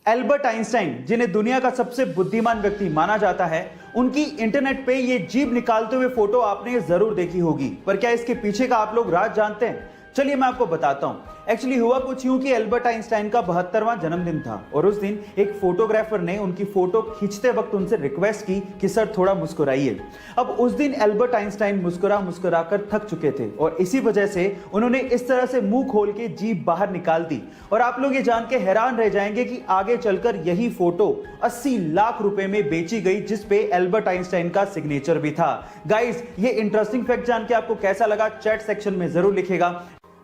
Albert Einstein, जिन्हें दुनिया का सबसे बुद्धिमान व्यक्ति माना जाता है, उनकी इंटरनेट पे ये जीभ निकालते हुए फोटो आपने जरूर देखी होगी। पर क्या इसके पीछे का आप लोग राज जानते हैं? चलिए मैं आपको बताता हूं। एक्चुअली हुआ कुछ यूं कि एल्बर्ट आइंस्टाइन का 72वां जन्मदिन था और उस दिन एक फोटोग्राफर ने उनकी फोटो खींचते वक्त उनसे रिक्वेस्ट की कि सर थोड़ा मुस्कुराइए। अब उस दिन एल्बर्ट आइंस्टाइन मुस्कुरा कर थक चुके थे और इसी वजह से उन्होंने इस तरह से मुंह खोल के जीभ बाहर निकाल दी। और आप लोग ये जान के हैरान रह जाएंगे कि आगे चलकर यही फोटो 80 लाख रुपए में बेची गई, जिसपे एल्बर्ट आइंस्टाइन का सिग्नेचर भी था। गाइस, ये इंटरेस्टिंग फैक्ट जान के आपको कैसा लगा चैट सेक्शन में जरूर लिखेगा।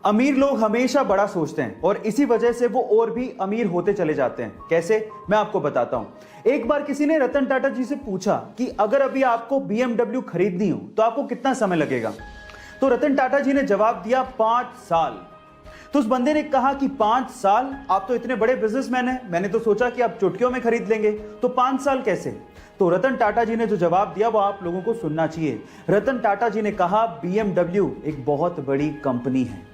अमीर लोग हमेशा बड़ा सोचते हैं और इसी वजह से वो और भी अमीर होते चले जाते हैं। कैसे? मैं आपको बताता हूं। एक बार किसी ने रतन टाटा जी से पूछा कि अगर अभी आपको BMW खरीदनी हो तो आपको कितना समय लगेगा? तो रतन टाटा जी ने जवाब दिया 5 साल। तो उस बंदे ने कहा कि 5 साल? आप तो इतने बड़े बिजनेसमैन हैं, मैंने तो सोचा कि आप चुटकियों में खरीद लेंगे, तो 5 साल कैसे? तो रतन टाटा जी ने जो जवाब दिया वो आप लोगों को सुनना चाहिए। रतन टाटा जी ने कहा BMW एक बहुत बड़ी कंपनी है।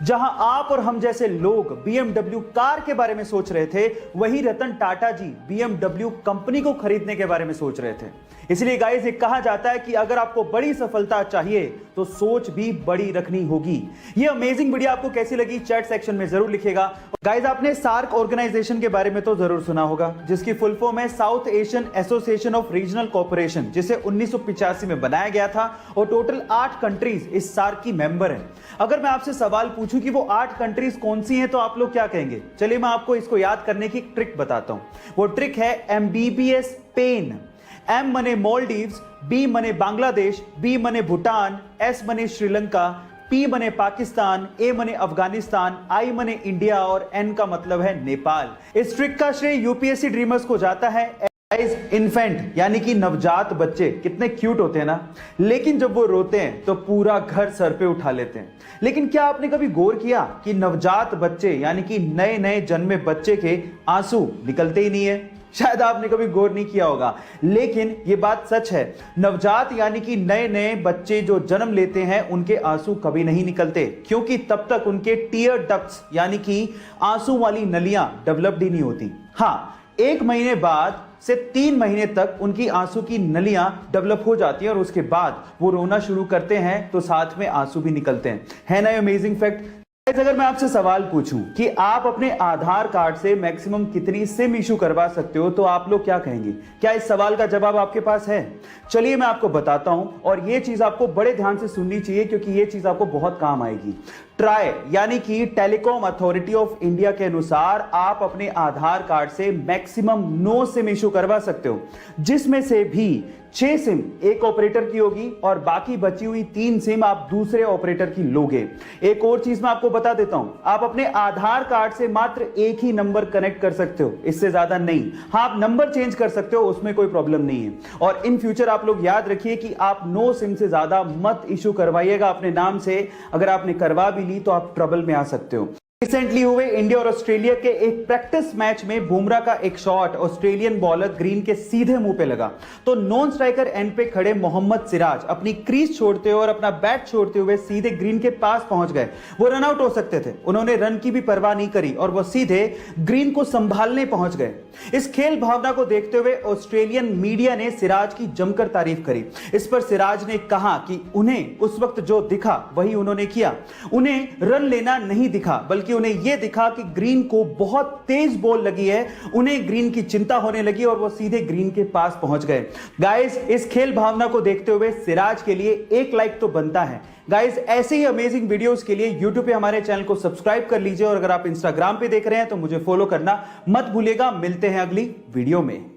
जहां आप और हम जैसे लोग BMW कार के बारे में सोच रहे थे, वही रतन टाटा जी BMW कंपनी को खरीदने के बारे में सोच रहे थे। इसलिए गाइस, ये कहा जाता है कि अगर आपको बड़ी सफलता चाहिए तो सोच भी बड़ी रखनी होगी। ये अमेजिंग वीडियो आपको कैसी लगी चैट सेक्शन में जरूर लिखिएगा। गाइस, आपने सार्क ऑर्गेनाइजेशन के बारे में तो जरूर सुना होगा, जिसकी फुल फॉर्म है south Asian association of regional cooperation, जिसे 1985 में बनाया गया था और टोटल 8 कंट्रीज इस सार्क की मेंबर है। अगर मैं आपसे सवाल पूछूं कि वो 8 कंट्रीज कौन सी हैं, तो आप लोग क्या कहेंगे? चलिए मैं आपको इसको याद करने की एक ट्रिक बताता हूं। वो ट्रिक है MBBS पेन। M मने मालदीव्स, B मने बांग्लादेश, B मने भूटान, S मने श्रीलंका, P मने पाकिस्तान, A मने अफगानिस्तान, I मने इंडिया और N का मतलब है नेपाल। इस ट्रिक का श्रेय UPSC ड्रीमर्स को जाता है। इन्फेंट यानी कि नवजात बच्चे कितने क्यूट होते हैं ना, लेकिन जब वो रोते हैं तो पूरा घर सर पे उठा लेते हैं। लेकिन क्या आपने कभी गौर किया कि नवजात बच्चे यानी कि नए नए जन्मे बच्चे के आंसू निकलते ही नहीं है? शायद आपने कभी गौर नहीं किया होगा, लेकिन ये बात सच है। नवजात यानी कि नए नए बच्चे जो जन्म लेते हैं, उनके आंसू कभी नहीं निकलते, क्योंकि तब तक उनके टीयर डक्ट्स यानी कि आंसू वाली नलियां डेवलप्ड ही नहीं होती। हाँ, 1 महीने बाद से 3 महीने तक उनकी आंसू की नलियां डेवलप हो जाती हैं और उसके बाद वो रोना शुरू करते हैं तो साथ में आंसू भी निकलते हैं। है ना अमेजिंग फैक्ट? अगर मैं आपसे सवाल पूछूं कि आप अपने आधार कार्ड से मैक्सिमम कितनी सिम इशू करवा सकते हो, तो आप लोग क्या कहेंगे? क्या इस सवाल का जवाब आपके पास है? चलिए मैं आपको बताता हूं, और ये चीज आपको बड़े ध्यान से सुननी चाहिए क्योंकि ये चीज आपको बहुत काम आएगी। ट्राई यानी कि टेलीकॉम अथॉरिटी ऑफ इंडिया के अनुसार आप अपने आधार कार्ड से मैक्सिमम 9 सिम इशू करवा सकते हो, जिसमें से भी 6 सिम एक ऑपरेटर की होगी और बाकी बची हुई 3 सिम आप दूसरे ऑपरेटर की लोगे। एक और चीज मैं आपको बता देता हूं, आप अपने आधार कार्ड से मात्र एक ही नंबर कनेक्ट कर सकते हो, इससे ज्यादा नहीं। हाँ, आप नंबर चेंज कर सकते हो, उसमें कोई प्रॉब्लम नहीं है। और इन फ्यूचर आप लोग याद रखिए कि आप 9 सिम से ज्यादा मत इशू करवाइएगा अपने नाम से। अगर आपने करवा भी ली तो आप ट्रबल में आ सकते हो। रिसेंटली हुए इंडिया और ऑस्ट्रेलिया के एक प्रैक्टिस मैच में बुमराह का एक शॉट ऑस्ट्रेलियन बॉलर ग्रीन के सीधे मुंह पे लगा, तो नॉन स्ट्राइकर एंड पे खड़े मोहम्मद सिराज अपनी क्रीज छोड़ते हुए और अपना बैट छोड़ते हुए सीधे ग्रीन के पास पहुंच गए। वो रन आउट हो सकते थे, उन्होंने रन की भी परवाह नहीं करी और वो सीधे ग्रीन को संभालने पहुंच गए। इस खेल भावना को देखते हुए ऑस्ट्रेलियन मीडिया ने सिराज की जमकर तारीफ करी। इस पर सिराज ने कहा कि उन्हें उस वक्त जो दिखा वही उन्होंने किया। उन्हें रन लेना नहीं दिखा, बल्कि उन्हें यह दिखा कि ग्रीन को बहुत तेज बॉल लगी है, उन्हें ग्रीन की चिंता होने लगी और वो सीधे ग्रीन के पास पहुंच गए। गाइस, इस खेल भावना को देखते हुए सिराज के लिए 1 लाइक तो बनता है। गाइस, ऐसे ही अमेजिंग वीडियोस के लिए YouTube पे हमारे चैनल को सब्सक्राइब कर लीजिए और अगर आप Instagram पे देख रहे हैं तो मुझे फॉलो करना मत भूलिएगा। मिलते हैं अगली वीडियो में।